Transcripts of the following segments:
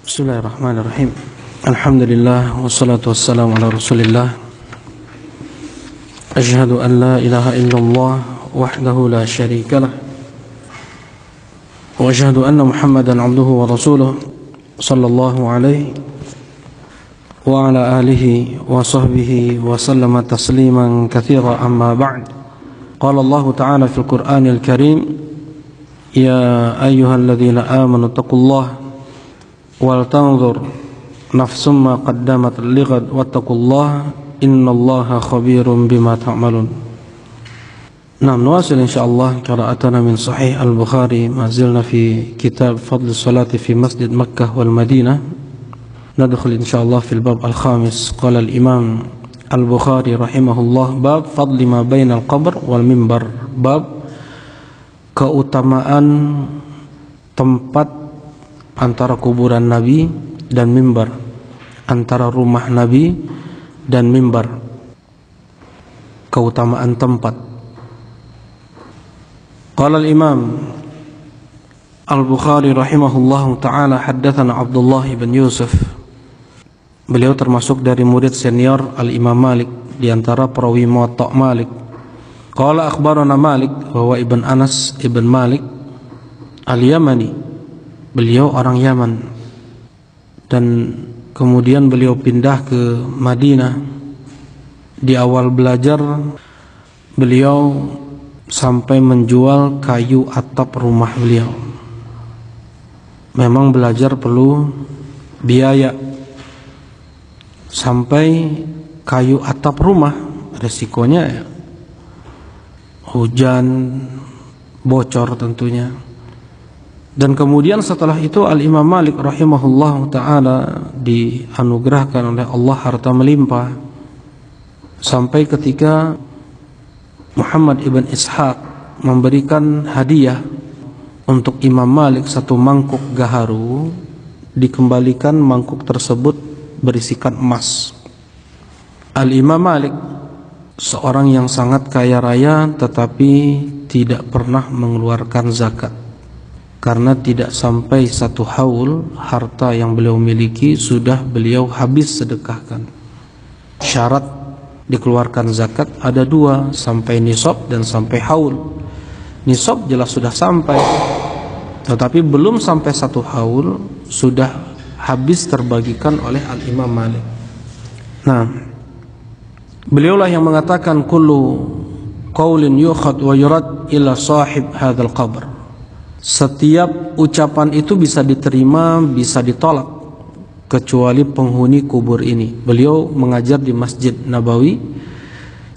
Bismillahirrahmanirrahim. Alhamdulillah wassalatu wassalamu ala Rasulillah. Asyhadu an la ilaha illallah wahdahu la syarikalah. Wa asyhadu anna Muhammadan abduhu wa rasuluh sallallahu alaihi wa ala alihi wa sahbihi wa sallama tasliman katsira amma ba'd. Qala Allah ta'ala fil Qur'anil Karim, ya ayyuhalladzina amanu taqullaha wal tanzur nafsum ma qaddamat lighad wattaqullaha innallaha khabirum bima ta'malun. Nuwasil insyaallah qira'atana min sahih al-Bukhari ma zilna fi kitab fadl salati fi masjid Makkah wal Madinah. Nadkhul insyaallah fil bab al-khamis. Qala al-Imam al-Bukhari rahimahullah, bab fadli ma bainal qabr wal mimbar, bab keutamaan tempat antara kuburan Nabi dan mimbar, antara rumah Nabi dan mimbar, keutamaan tempat. Qala al-Imam al-Bukhari rahimahullahu ta'ala, haddatsana Abdullah bin Yusuf. Beliau termasuk dari murid senior al-Imam Malik, di antara perawi Muwatta Malik. Qala akhbarana Malik wa ibn Anas ibn Malik al-Yamani. Beliau orang Yaman dan kemudian beliau pindah ke Madinah. Di awal belajar beliau sampai menjual kayu atap rumah beliau. Memang belajar perlu biaya. Sampai kayu atap rumah, resikonya ya, hujan, bocor tentunya. Dan kemudian setelah itu Al-Imam Malik rahimahullah ta'ala dianugerahkan oleh Allah harta melimpah, sampai ketika Muhammad ibn Ishaq memberikan hadiah untuk Imam Malik satu mangkuk gaharu, dikembalikan mangkuk tersebut berisikan emas. Al-Imam Malik seorang yang sangat kaya raya, tetapi tidak pernah mengeluarkan zakat, karena tidak sampai satu haul harta yang beliau miliki sudah beliau habis sedekahkan. Syarat dikeluarkan zakat ada dua, sampai nisab dan sampai haul. Nisab jelas sudah sampai, tetapi belum sampai satu haul sudah habis terbagikan oleh Al-Imam Malik. Nah, beliaulah yang mengatakan kullu qaulin yukhad wa yurad ila sahib hadzal qabr. Setiap ucapan itu bisa diterima, bisa ditolak, kecuali penghuni kubur ini. Beliau mengajar di Masjid Nabawi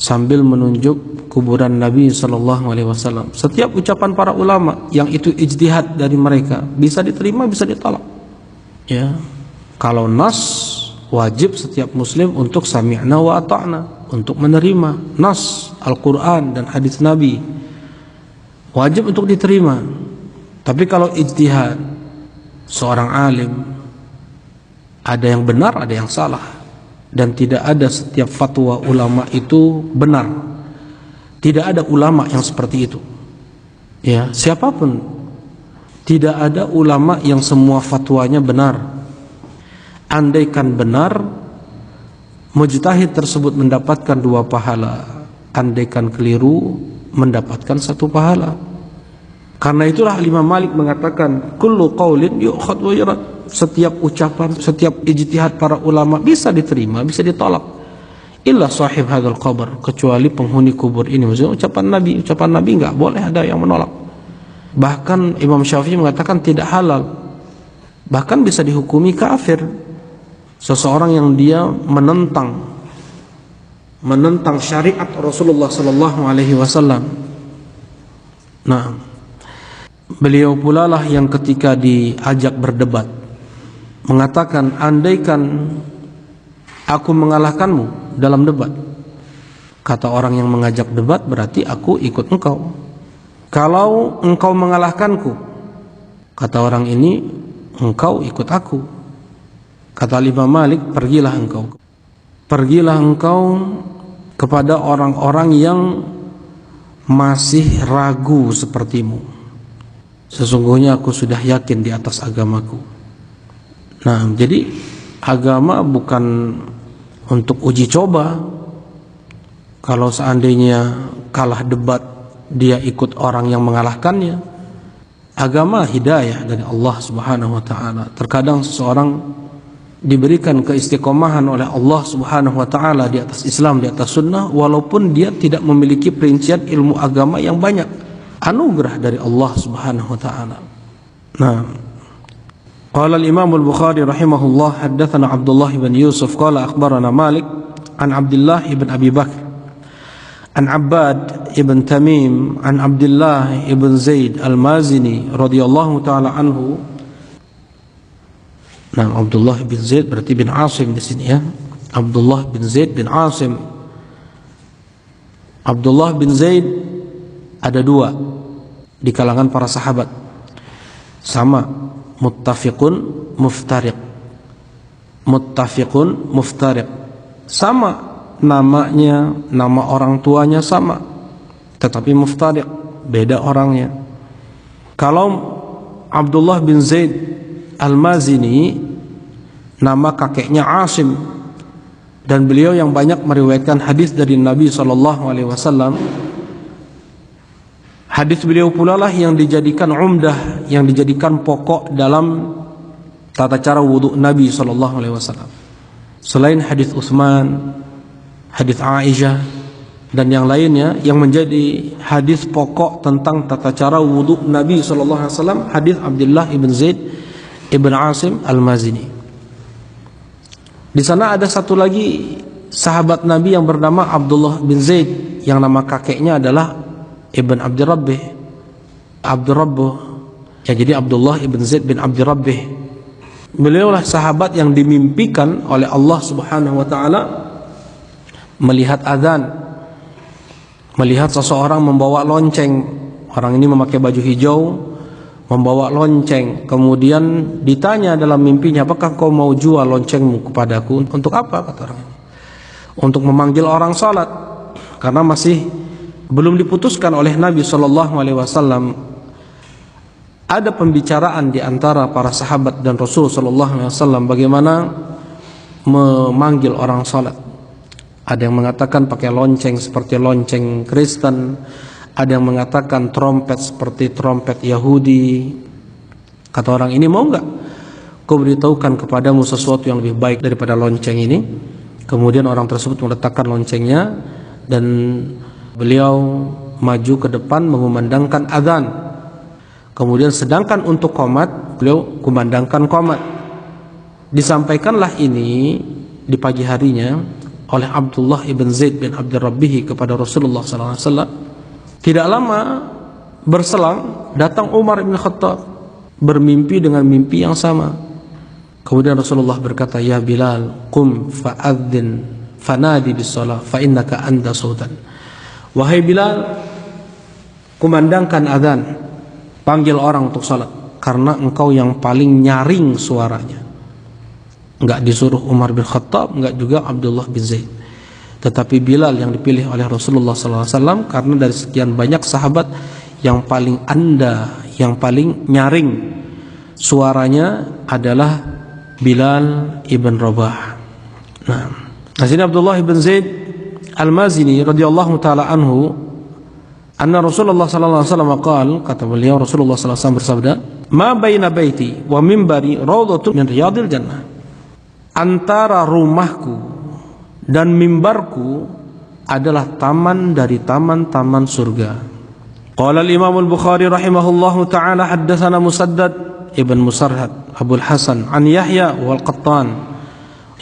sambil menunjuk kuburan Nabi SAW. Setiap ucapan para ulama yang itu ijtihad dari mereka bisa diterima, bisa ditolak. Ya, kalau nas, wajib setiap muslim untuk sami'na wa ata'na, untuk menerima nas Al-Quran dan hadis Nabi, wajib untuk diterima. Tapi kalau ijtihad seorang alim, ada yang benar, ada yang salah, dan tidak ada setiap fatwa ulama itu benar. Tidak ada ulama yang seperti itu. Ya, siapapun, tidak ada ulama yang semua fatwanya benar. Andaikan benar, mujtahid tersebut mendapatkan 2 pahala. Andaikan keliru, mendapatkan 1 pahala. Karena itulah Imam Malik mengatakan kullu qaulin yu'khad wa yurad. Setiap ucapan, setiap ijtihad para ulama bisa diterima, bisa ditolak. Illa sahib hadzal qabr, kecuali penghuni kubur ini. Maksudnya ucapan Nabi enggak boleh ada yang menolak. Bahkan Imam Syafi'i mengatakan tidak halal, bahkan bisa dihukumi kafir seseorang yang dia menentang syariat Rasulullah sallallahu alaihi wasallam. Nah, beliau pula lah yang ketika diajak berdebat mengatakan, andaikan aku mengalahkanmu dalam debat, kata orang yang mengajak debat, berarti aku ikut engkau. Kalau engkau mengalahkanku, kata orang ini, engkau ikut aku. Kata Imam Malik, pergilah engkau kepada orang-orang yang masih ragu sepertimu. Sesungguhnya aku sudah yakin di atas agamaku. Nah, jadi agama bukan untuk uji coba. Kalau seandainya kalah debat, dia ikut orang yang mengalahkannya. Agama hidayah dari Allah Subhanahu wa taala. Terkadang seseorang diberikan keistiqomahan oleh Allah Subhanahu wa taala di atas Islam, di atas sunnah, walaupun dia tidak memiliki perincian ilmu agama yang banyak. Anugerah dari Allah Subhanahu wa taala. Nah, qala al-Imam al-Bukhari rahimahullah, haddatsana Abdullah bin Yusuf qala akhbarana Malik an Abdullah ibn Abi Bakr an Abbad ibn Tamim an Abdullah ibn Zaid al-Mazini radhiyallahu taala anhu. Nah, Abdullah bin Zaid berarti bin Asim di sini ya. Abdullah bin Zaid bin Asim. Abdullah bin Zaid ada dua di kalangan para sahabat. Sama, muttafiqun muftariq. Muttafiqun muftariq. Sama namanya, nama orang tuanya sama, tetapi muftariq, beda orangnya. Kalau Abdullah bin Zaid Al-Mazini, nama kakeknya Asim, dan beliau yang banyak meriwayatkan hadis dari Nabi SAW. Hadis beliau pula lah yang dijadikan umdah, yang dijadikan pokok dalam tata cara wudu Nabi SAW. Selain hadis Utsman, hadis Aisyah dan yang lainnya, yang menjadi hadis pokok tentang tata cara wudu Nabi SAW, hadis Abdullah ibn Zaid ibn Asim Al-Mazini. Di sana ada satu lagi sahabat Nabi yang bernama Abdullah bin Zaid, yang nama kakeknya adalah Ibn Abdi Rabbih, Abdi Rabbuh. Ya, jadi Abdullah ibn Zaid bin Abdi Rabbih. Beliaulah sahabat yang dimimpikan oleh Allah Subhanahu wa taala melihat azan, melihat seseorang membawa lonceng. Orang ini memakai baju hijau, membawa lonceng. Kemudian ditanya dalam mimpinya, apakah kau mau jual loncengmu kepadaku? Untuk apa? Kata orang ini. Untuk memanggil orang salat, karena masih belum diputuskan oleh Nabi SAW. Ada pembicaraan di antara para sahabat dan Rasul SAW bagaimana memanggil orang salat. Ada yang mengatakan pakai lonceng seperti lonceng Kristen, ada yang mengatakan trompet seperti trompet Yahudi. Kata orang ini, mau enggak kau beritahukan kepadamu sesuatu yang lebih baik daripada lonceng ini? Kemudian orang tersebut meletakkan loncengnya dan beliau maju ke depan mengumandangkan azan. Kemudian sedangkan untuk qomat, beliau kumandangkan qomat. Disampaikanlah ini di pagi harinya oleh Abdullah ibn Zaid bin Abdi Rabbih kepada Rasulullah SAW. Tidak lama berselang, datang Umar bin Khattab bermimpi dengan mimpi yang sama. Kemudian Rasulullah berkata, ya Bilal, qum fa'adzin fanadi bis-shalah fa innaka anda sautan. Wahai Bilal, kumandangkan azan, panggil orang untuk salat, karena engkau yang paling nyaring suaranya. Enggak disuruh Umar bin Khattab, enggak juga Abdullah bin Zaid, tetapi Bilal yang dipilih oleh Rasulullah SAW, karena dari sekian banyak sahabat yang paling anda, yang paling nyaring suaranya adalah Bilal ibn Rabah. Nah, di sini Abdullah ibn Zaid Al-Mazini radhiyallahu taala anhu, anna Rasulullah sallallahu alaihi wasallam qaal, kata beliau Rasulullah sallallahu alaihi wasallam bersabda, ma baina baiti wa mimbari raudhatun min riyadil jannah. Antara rumahku dan mimbarku adalah taman dari taman-taman surga. Qala al-Imam al-Bukhari rahimahullahu taala, haddatsana Musaddad ibn Musarhad Abul Hasan an Yahya wal Qattan.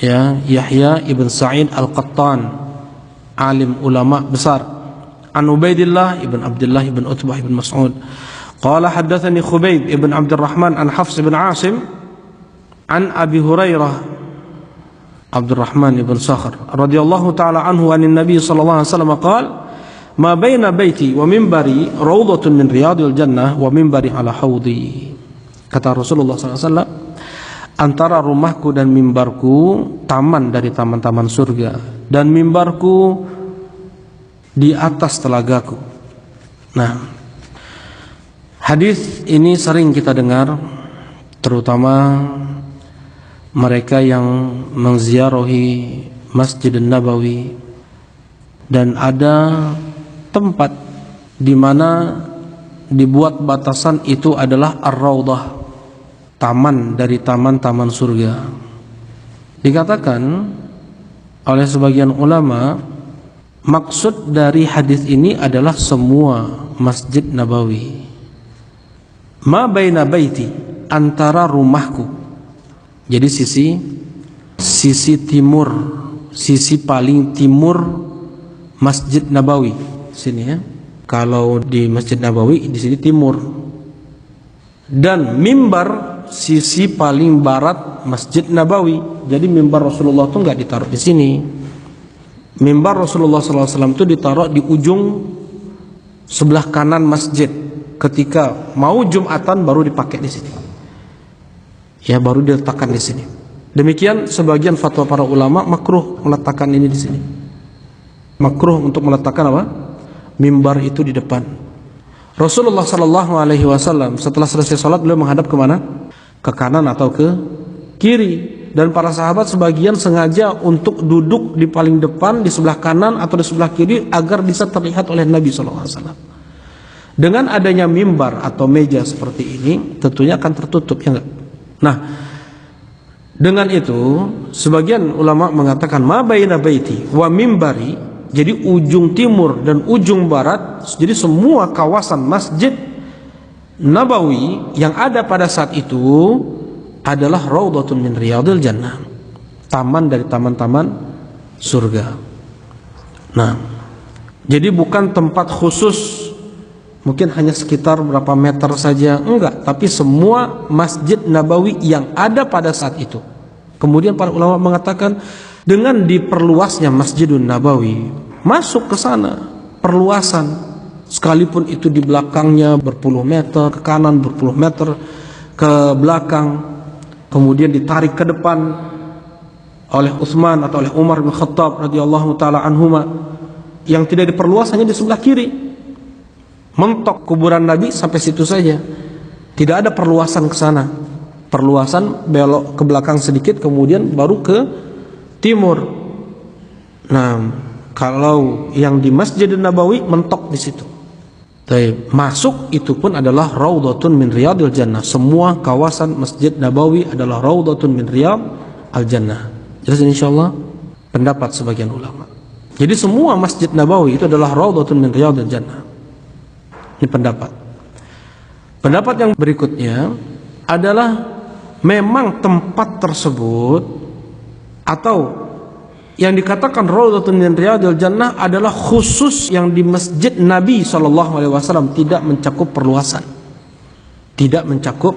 Ya, Yahya ibn Sa'id al-Qattan, alim ulama besar. An Ubaidillah ibn Abdullah ibn Utbah ibn Mas'ud. Qala haddatsani Khubayb ibn Abdurrahman an Hafs ibn Asim an Abi Hurairah Abdurrahman ibn Sakhr radhiyallahu taala anhu anin Nabi sallallahu alaihi wasallam qala ma baina baiti wa minbari raudhatun min riyadil jannah wa minbari ala haudi. Kata Rasulullah sallallahu alaihi wasallam, antara rumahku dan mimbarku taman dari taman-taman surga, dan mimbarku di atas telagaku. Nah, hadis ini sering kita dengar, terutama mereka yang mengziarahi Masjid Nabawi, dan ada tempat di mana dibuat batasan itu adalah Ar-Raudhah, taman dari taman-taman surga. Dikatakan oleh sebagian ulama, maksud dari hadis ini adalah semua Masjid Nabawi. Ma baina baiti, antara rumahku. Jadi sisi timur, sisi paling timur Masjid Nabawi sini ya. Kalau di Masjid Nabawi di sini timur. Dan mimbar sisi paling barat Masjid Nabawi. Jadi mimbar Rasulullah itu enggak ditaruh di sini. Mimbar Rasulullah SAW itu ditaruh di ujung sebelah kanan masjid. Ketika mau Jumatan baru dipakai di sini. Ya, baru diletakkan di sini. Demikian sebagian fatwa para ulama, makruh meletakkan ini di sini. Makruh untuk meletakkan apa? Mimbar itu di depan. Rasulullah SAW setelah selesai sholat beliau menghadap kemana? Ke kanan atau ke kiri. Dan para sahabat sebagian sengaja untuk duduk di paling depan, di sebelah kanan atau di sebelah kiri, agar bisa terlihat oleh Nabi SAW. Dengan adanya mimbar atau meja seperti ini, tentunya akan tertutup, ya enggak? Nah, dengan itu sebagian ulama mengatakan ma baina baiti wa mimbari, jadi ujung timur dan ujung barat, jadi semua kawasan Masjid Nabawi yang ada pada saat itu adalah raudhatun min riyadil jannah, taman dari taman-taman surga. Nah, jadi bukan tempat khusus mungkin hanya sekitar berapa meter saja, enggak, tapi semua Masjid Nabawi yang ada pada saat itu. Kemudian para ulama mengatakan dengan diperluasnya Masjidun Nabawi, masuk ke sana perluasan, sekalipun itu di belakangnya berpuluh meter ke kanan, berpuluh meter ke belakang, kemudian ditarik ke depan oleh Utsman atau oleh Umar bin Khattab radhiyallahu taala anhuma, yang tidak diperluas hanya di sebelah kiri, mentok kuburan Nabi sampai situ saja, tidak ada perluasan ke sana. Perluasan belok ke belakang sedikit, kemudian baru ke timur. Nah, kalau yang di Masjid Nabawi mentok di situ. Masuk itu pun adalah raudhatun min riyadil jannah. Semua kawasan Masjid Nabawi adalah raudhatun min riyad al jannah. Jelas insyaallah pendapat sebagian ulama. Jadi semua Masjid Nabawi itu adalah raudhatun min riyadil jannah. Ini pendapat. Pendapat yang berikutnya adalah memang tempat tersebut atau yang dikatakan raudhatun min riyadil jannah adalah khusus yang di Masjid Nabi SAW, tidak mencakup perluasan. Tidak mencakup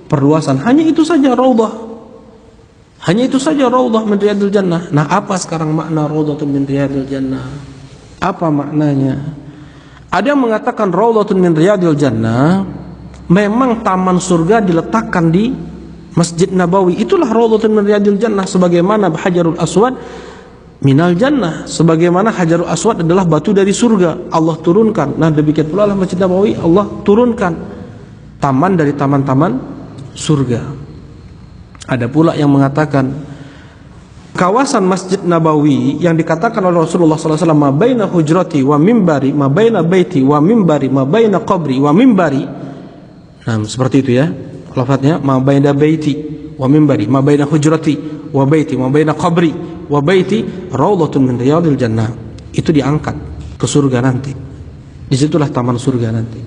perluasan. Hanya itu saja raudhah. Hanya itu saja raudhah min riyadil jannah. Nah, apa sekarang makna raudhatun min riyadil jannah? Apa maknanya? Ada yang mengatakan raudhatun min riyadil jannah memang taman surga diletakkan di Masjid Nabawi. Itulah raudhatun min riyadil jannah, sebagaimana Hajarul Aswad minal jannah, sebagaimana Hajarul Aswad adalah batu dari surga, Allah turunkan. Nah, demikian pula Masjid Nabawi Allah turunkan taman dari taman-taman surga. Ada pula yang mengatakan kawasan Masjid Nabawi yang dikatakan oleh Rasulullah SAW, ma baina hujrati wa mimbari, ma baina baiti wa mimbari, ma baina qabri wa mimbari. Nah, seperti itu ya lafadznya, ma baina baiti wa mimbari, ma baina hujrati wa baiti, ma baina qabri wa baiti raudhatun min riyadil jannah. Itu diangkat ke surga nanti. Disitulah taman surga nanti.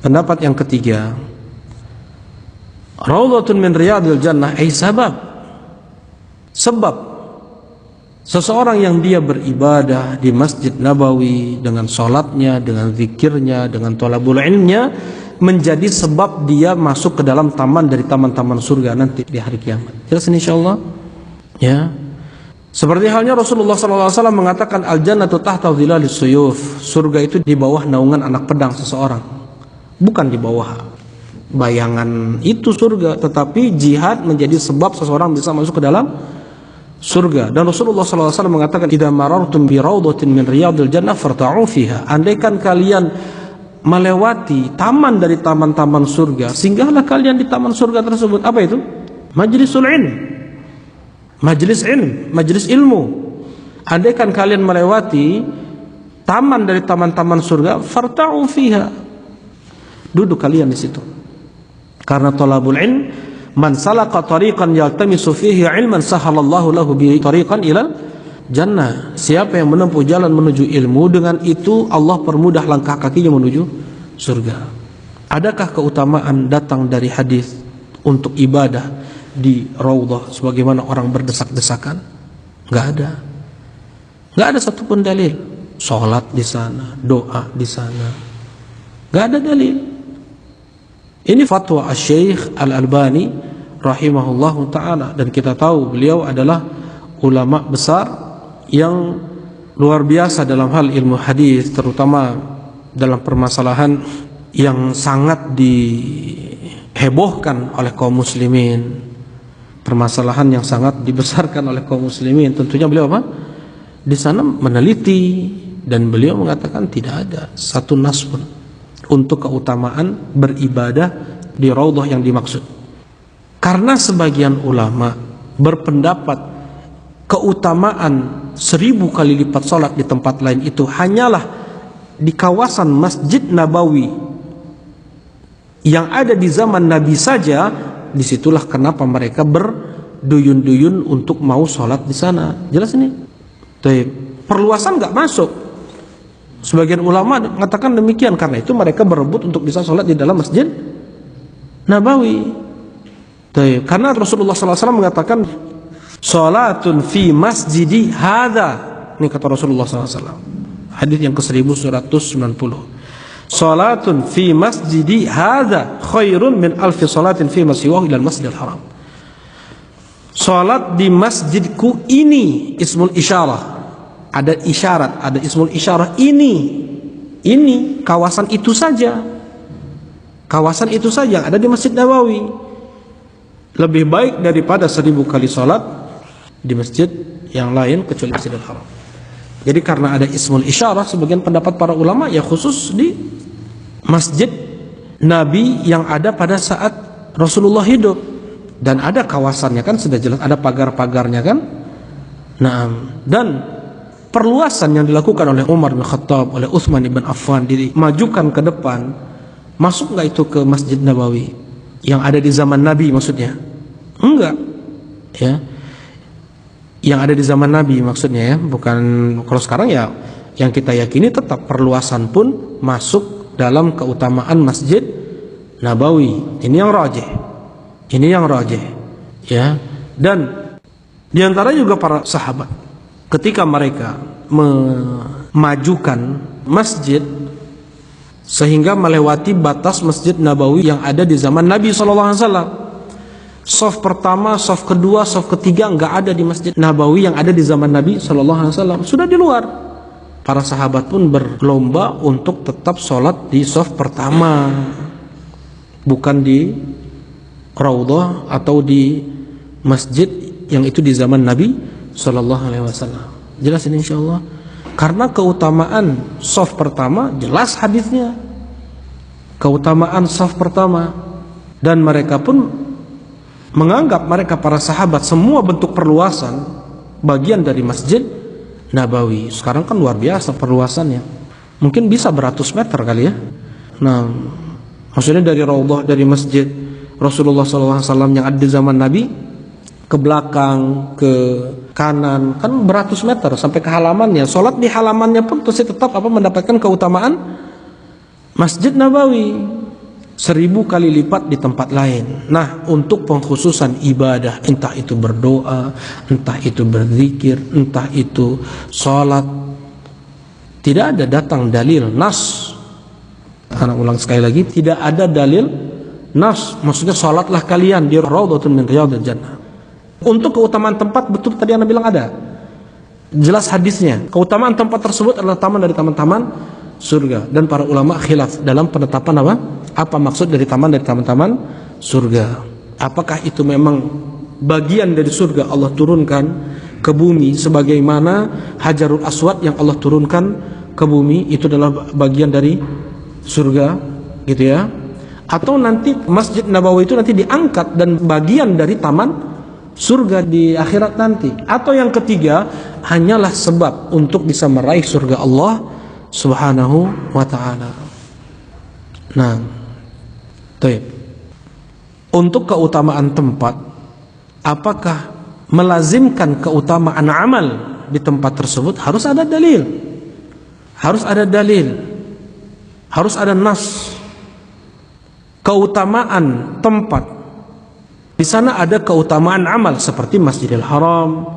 Pendapat yang ketiga, raudhatun min riyadil jannah ay sebab seseorang yang dia beribadah di Masjid Nabawi dengan sholatnya, dengan zikirnya, dengan thalabul ilmnya, menjadi sebab dia masuk ke dalam taman dari taman-taman surga nanti di hari kiamat. Jelas insyaallah ya. Seperti halnya Rasulullah SAW mengatakan al-jannatu tahta dhilalis suyuf, surga itu di bawah naungan anak pedang seseorang, bukan di bawah bayangan itu surga, tetapi jihad menjadi sebab seseorang bisa masuk ke dalam surga. Dan Rasulullah SAW mengatakan idza marartum bi raudhatin min riyadil jannah farta'u fiha, andaikan kalian melewati taman dari taman-taman surga, singgahlah kalian di taman surga tersebut. Apa itu? majlisul ilm, majlis ilmu. Andaikan kalian melewati taman dari taman-taman surga, farta'u fiha, duduk kalian di situ. Karena thalabul ilm, man salaka tariqan yaltamisu fihi ilman sahalallahu lahu bi tariqan ilal jannah. Siapa yang menempuh jalan menuju ilmu, dengan itu Allah permudah langkah kakinya menuju surga. Adakah keutamaan datang dari hadis untuk ibadah di raudhah sebagaimana orang berdesak-desakan? Enggak ada. Enggak ada satupun dalil. Salat di sana, doa di sana. Enggak ada dalil. Ini fatwa Asy-Syaikh Al-Albani rahimahullahu taala, dan kita tahu beliau adalah ulama besar yang luar biasa dalam hal ilmu hadis, terutama dalam permasalahan yang sangat dihebohkan oleh kaum muslimin, permasalahan yang sangat dibesarkan oleh kaum muslimin. Tentunya beliau apa? Di sana meneliti, dan beliau mengatakan tidak ada satu nas pun untuk keutamaan beribadah di raudhah yang dimaksud. Karena sebagian ulama berpendapat keutamaan 1000 kali lipat salat di tempat lain itu hanyalah di kawasan Masjid Nabawi yang ada di zaman Nabi saja. Disitulah kenapa mereka berduyun-duyun untuk mau sholat di sana. Jelas ini? Perluasan nggak masuk. Sebagian ulama mengatakan demikian, karena itu mereka berebut untuk bisa sholat di dalam Masjid Nabawi. Karena Rasulullah SAW mengatakan, sholatun fi masjidi hadha. Ini kata Rasulullah SAW. Hadis yang ke-1190. Salatun fi masjidi hadza khairun min alfi salatin fi masiwahu ilal masjidil haram. Salat di masjidku ini, ismul isyarah. Ada isyarat, ada ismul isyarah ini kawasan itu saja. Kawasan itu saja ada di Masjid Nabawi. Lebih baik daripada 1000 kali salat di masjid yang lain kecuali Masjidil Haram. Jadi karena ada ismul isyarah, sebagian pendapat para ulama ya khusus di Masjid Nabi yang ada pada saat Rasulullah hidup, dan ada kawasannya kan, sudah jelas ada pagar-pagarnya kan. Nah, dan perluasan yang dilakukan oleh Umar bin Khattab, oleh Utsman bin Affan, dimajukan ke depan, masuk nggak itu ke Masjid Nabawi yang ada di zaman Nabi maksudnya? Enggak, ya. Yang ada di zaman Nabi maksudnya ya, bukan kalau sekarang ya. Yang kita yakini tetap perluasan pun masuk dalam keutamaan Masjid Nabawi. Ini yang rajih. Ini yang rajih, ya. Dan diantara juga para sahabat, ketika mereka memajukan masjid sehingga melewati batas Masjid Nabawi yang ada di zaman Nabi SAW. Shaf pertama, shaf kedua, shaf ketiga enggak ada di Masjid Nabawi yang ada di zaman Nabi SAW. Sudah di luar. Para sahabat pun berlomba untuk tetap sholat di shaf pertama, bukan di raudhah atau di masjid yang itu di zaman Nabi SAW. Jelas ini insyaallah. Karena keutamaan shaf pertama jelas hadisnya. Keutamaan shaf pertama, dan mereka pun menganggap mereka para sahabat semua bentuk perluasan bagian dari Masjid Nabawi. Sekarang kan luar biasa perluasannya, mungkin bisa beratus meter kali ya. Nah, maksudnya dari raudhah, dari masjid Rasulullah SAW yang ada di zaman Nabi ke belakang, ke kanan, kan beratus meter sampai ke halamannya. Sholat di halamannya pun masih tetap mendapatkan keutamaan Masjid Nabawi 1000 kali lipat di tempat lain. Nah, untuk pengkhususan ibadah, entah itu berdoa, entah itu berzikir, entah itu sholat, tidak ada datang dalil nas. Anak ulang sekali lagi, tidak ada dalil nas. Maksudnya sholatlah kalian di raudhatun min riyadil jannah. Untuk keutamaan tempat, betul tadi Anda bilang ada, jelas hadisnya. Keutamaan tempat tersebut adalah taman dari taman-taman surga, dan para ulama khilaf dalam penetapan apa maksud dari taman-taman surga. Apakah itu memang bagian dari surga Allah turunkan ke bumi, sebagaimana Hajarul Aswad yang Allah turunkan ke bumi itu adalah bagian dari surga, gitu ya? Atau nanti Masjid Nabawi itu nanti diangkat dan bagian dari taman surga di akhirat nanti. Atau yang ketiga, hanyalah sebab untuk bisa meraih surga Allah Subhanahu wa ta'ala. Nah, baik. Untuk keutamaan tempat, apakah melazimkan keutamaan amal di tempat tersebut? Harus ada dalil. Harus ada dalil. Harus ada nas. Keutamaan tempat. Di sana ada keutamaan amal seperti Masjidil Haram,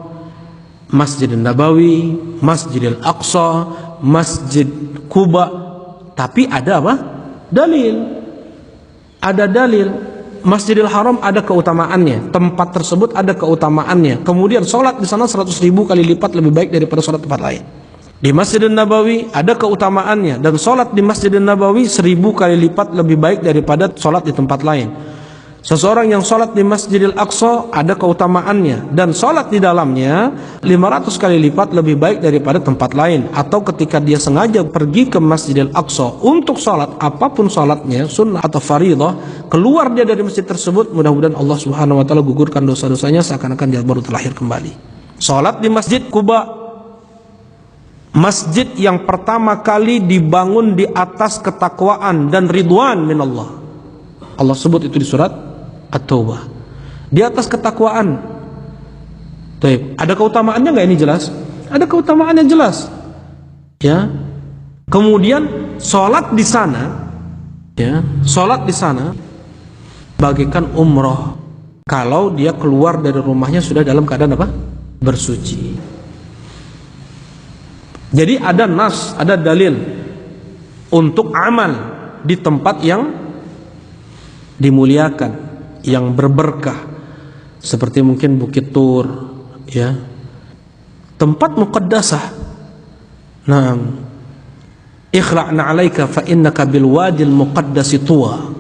Masjidil Nabawi, Masjidil Aqsa, Masjid Quba. Tapi ada apa? Dalil. Ada dalil. Masjidil Haram ada keutamaannya, tempat tersebut ada keutamaannya. Kemudian sholat di sana 100.000 kali lipat lebih baik daripada sholat tempat lain. Di Masjidil Nabawi ada keutamaannya, dan sholat di Masjidil Nabawi 1000 kali lipat lebih baik daripada sholat di tempat lain. Seseorang yang sholat di Masjidil Aqsa ada keutamaannya, dan sholat di dalamnya 500 kali lipat lebih baik daripada tempat lain. Atau ketika dia sengaja pergi ke Masjidil Aqsa untuk sholat, apapun sholatnya, sunnah atau faridah, keluar dia dari masjid tersebut, mudah-mudahan Allah Subhanahu wa ta'ala gugurkan dosa-dosanya seakan-akan dia baru terlahir kembali. Sholat di Masjid Quba, masjid yang pertama kali dibangun di atas ketakwaan dan ridwan min Allah. Allah sebut itu di surat At-Taubah. Di atas ketakwaan. Baik, ada keutamaannya nggak ini jelas? Ada keutamaannya jelas. Ya. Kemudian sholat di sana, ya, sholat di sana bagaikan umroh. Kalau dia keluar dari rumahnya sudah dalam keadaan apa? Bersuci. Jadi ada nas, ada dalil untuk amal di tempat yang dimuliakan, yang berberkah, seperti mungkin Bukit Tur, ya, tempat muqaddasah. Nah, ikhla'na 'alaika fa innaka bil wadil muqaddasi tuwa.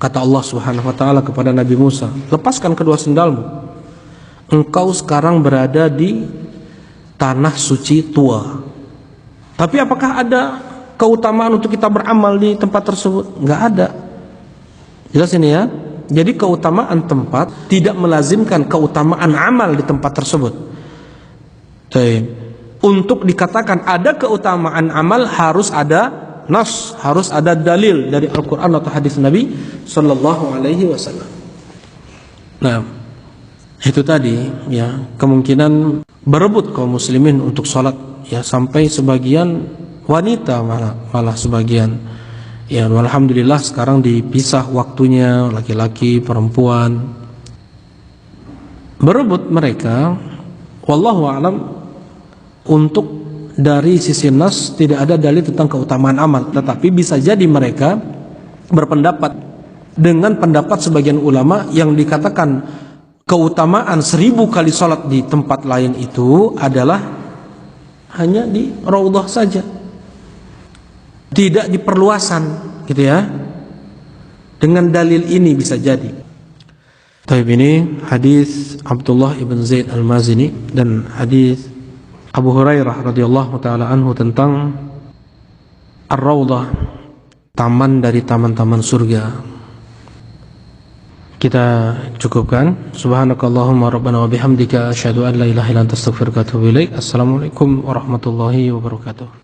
Kata Allah Subhanahu wa ta'ala kepada Nabi Musa, lepaskan kedua sendalmu, engkau sekarang berada di tanah suci Tua. Tapi apakah ada keutamaan untuk kita beramal di tempat tersebut? Enggak ada. Jelas ini ya. Jadi keutamaan tempat tidak melazimkan keutamaan amal di tempat tersebut. Jadi, untuk dikatakan ada keutamaan amal harus ada nas, harus ada dalil dari Al-Quran atau hadis Nabi Sallallahu Alaihi Wasallam. Nah, itu tadi ya, kemungkinan berebut kaum muslimin untuk sholat, ya, sampai sebagian wanita malah sebagian, ya, alhamdulillah sekarang dipisah waktunya, laki-laki perempuan berebut mereka. Wallahu a'lam, untuk dari sisi nas tidak ada dalil tentang keutamaan amal, tetapi bisa jadi mereka berpendapat dengan pendapat sebagian ulama yang dikatakan keutamaan 1000 kali sholat di tempat lain itu adalah hanya di raudhah saja, tidak di perluasan, gitu ya. Dengan dalil ini bisa jadi. Taib, ini hadis Abdullah ibn Zaid al-Mazini dan hadis Abu Hurairah radhiyallahu taala anhu tentang ar-raudhah, taman dari taman-taman surga. Kita cukupkan. Subhanakallahumma rabbana wa bihamdika asyhadu an la ilaha illa anta astaghfiruka wa atubu ilaik. Assalamualaikum warahmatullahi wabarakatuh.